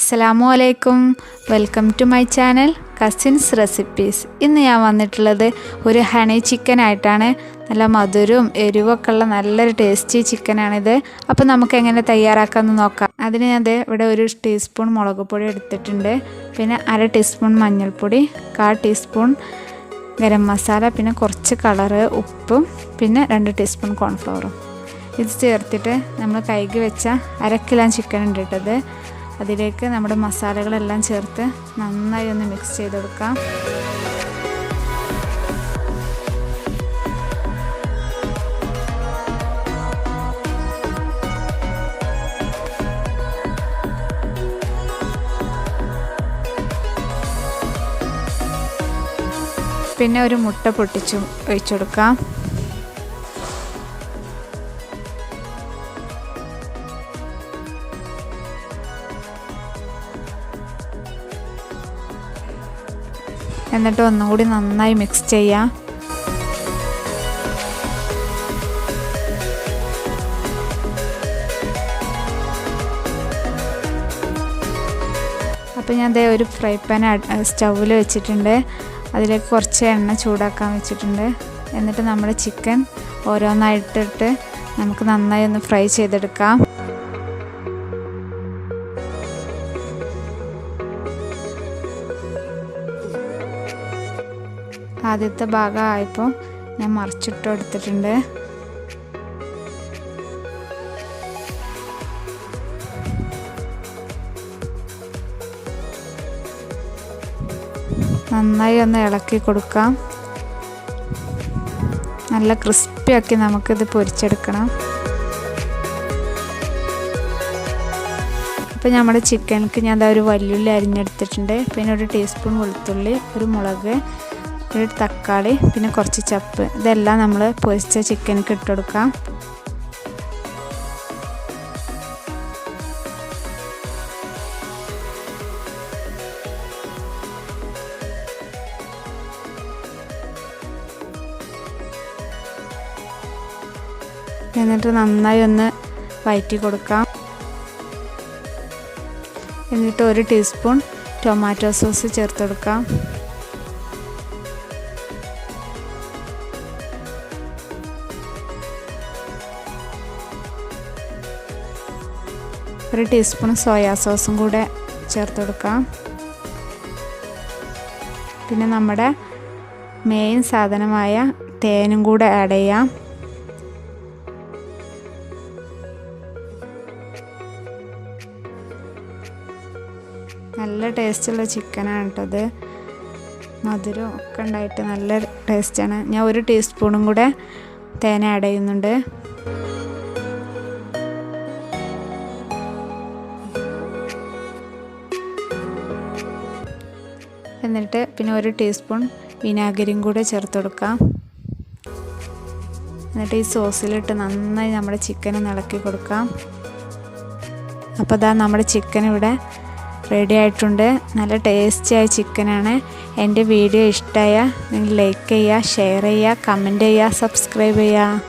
അസ്സലാമു welcome to my channel cousins recipes. ഇന്ന് ഞാൻ വന്നിട്ടുള്ളത് ഒരു ഹണി ചിക്കൻ ആയിട്ടാണ്. നല്ല മധുരവും എരിവൊക്കെ ഉള്ള നല്ലൊരു ടേസ്റ്റി ചിക്കനാണിത്. അപ്പോൾ നമുക്ക് എങ്ങനെ തയ്യാറാക്കാമെന്ന് നോക്കാം. അതിന് ഞാൻ ഇവിടെ ഒരു ടീസ്പൂൺ മുളക് പൊടി എടുത്തിട്ടുണ്ട്, പിന്നെ 1/2 ടീസ്പൂൺ മഞ്ഞൾപ്പൊടി, 1/4 ടീസ്പൂൺ ഗരം മസാല, പിന്നെ കുറച്ച് കളറ്, ഉപ്പും പിന്നെ 2 ടീസ്പൂൺ കോൺഫ്ലവറും. ഇത് ചേർത്തിട്ട് നമ്മൾ കഴുകി വെച്ച 1/2 കിലോ ചിക്കൻ ഉണ്ട് ഇട്ടത്. അതിലേക്ക് നമ്മുടെ മസാലകളെല്ലാം ചേർത്ത് നന്നായി ഒന്ന് മിക്സ് ചെയ്ത് കൊടുക്കാം. പിന്നെ ഒരു മുട്ട പൊട്ടിച്ചു ഒഴിച്ചു കൊടുക്കാം. എന്നിട്ട് ഒന്നുകൂടി നന്നായി മിക്സ് ചെയ്യാം. അപ്പോൾ ഞാൻ ഒരു ഫ്രൈ പാൻ സ്റ്റൗവിൽ വെച്ചിട്ടുണ്ട്. അതിലേക്ക് കുറച്ച് എണ്ണ ചൂടാക്കാൻ വെച്ചിട്ടുണ്ട്. എന്നിട്ട് നമ്മുടെ ചിക്കൻ ഓരോന്നായിട്ടിട്ട് നമുക്ക് നന്നായി ഒന്ന് ഫ്രൈ ചെയ്തെടുക്കാം. ആദ്യത്തെ ഭാഗമായപ്പോൾ ഞാൻ മറിച്ചിട്ട് എടുത്തിട്ടുണ്ട്. നന്നായി ഒന്ന് ഇളക്കി കൊടുക്കാം. നല്ല ക്രിസ്പിയാക്കി നമുക്കിത് പൊരിച്ചെടുക്കണം. അപ്പോൾ നമ്മുടെ ചിക്കനിക്ക് ഞാൻ ഒരു വല്യുള്ളി അരിഞ്ഞെടുത്തിട്ടുണ്ട്. പിന്നെ ഒരു ടീസ്പൂൺ വെളുത്തുള്ളി, ഒരു മുളക്, ഒരു തക്കാളി, പിന്നെ കുറച്ച് ചപ്പ്. ഇതെല്ലാം നമ്മൾ പൊരിച്ച ചിക്കനിക്ക് ഇട്ട് കൊടുക്കാം. എന്നിട്ട് നന്നായി ഒന്ന് വഴറ്റി കൊടുക്കാം. എന്നിട്ട് 1 ടീസ്പൂൺ ടൊമാറ്റോ സോസ് ചേർത്ത് കൊടുക്കാം. ഒരു ടീസ്പൂൺ സോയാ സോസും കൂടെ ചേർത്ത് കൊടുക്കാം. പിന്നെ നമ്മുടെ മെയിൻ സാധനമായ തേനും കൂടെ ആഡ് ചെയ്യാം. നല്ല ടേസ്റ്റുള്ള ചിക്കനാണ് കേട്ടത്. മധുരം ഒക്കെ ഉണ്ടായിട്ട് നല്ല ടേസ്റ്റാണ്. ഞാൻ 1 ടീസ്പൂണും കൂടെ തേൻ ആഡ് ചെയ്യുന്നുണ്ട്. എന്നിട്ട് പിന്നെ 1 ടീസ്പൂൺ വിനാഗിരിയും കൂടെ ചേർത്ത് കൊടുക്കാം. എന്നിട്ട് ഈ സോസിലിട്ട് നന്നായി നമ്മുടെ ചിക്കൻ ഇളക്കി കൊടുക്കാം. അപ്പോൾ ഇതാ നമ്മുടെ ചിക്കൻ ഇവിടെ റെഡി ആയിട്ടുണ്ട്. നല്ല ടേസ്റ്റിയായ ചിക്കനാണ്. എൻ്റെ വീഡിയോ ഇഷ്ടമായ നിങ്ങൾ ലൈക്ക് ചെയ്യുക, ഷെയർ ചെയ്യുക, കമൻറ്റ് ചെയ്യുക, സബ്സ്ക്രൈബ് ചെയ്യുക.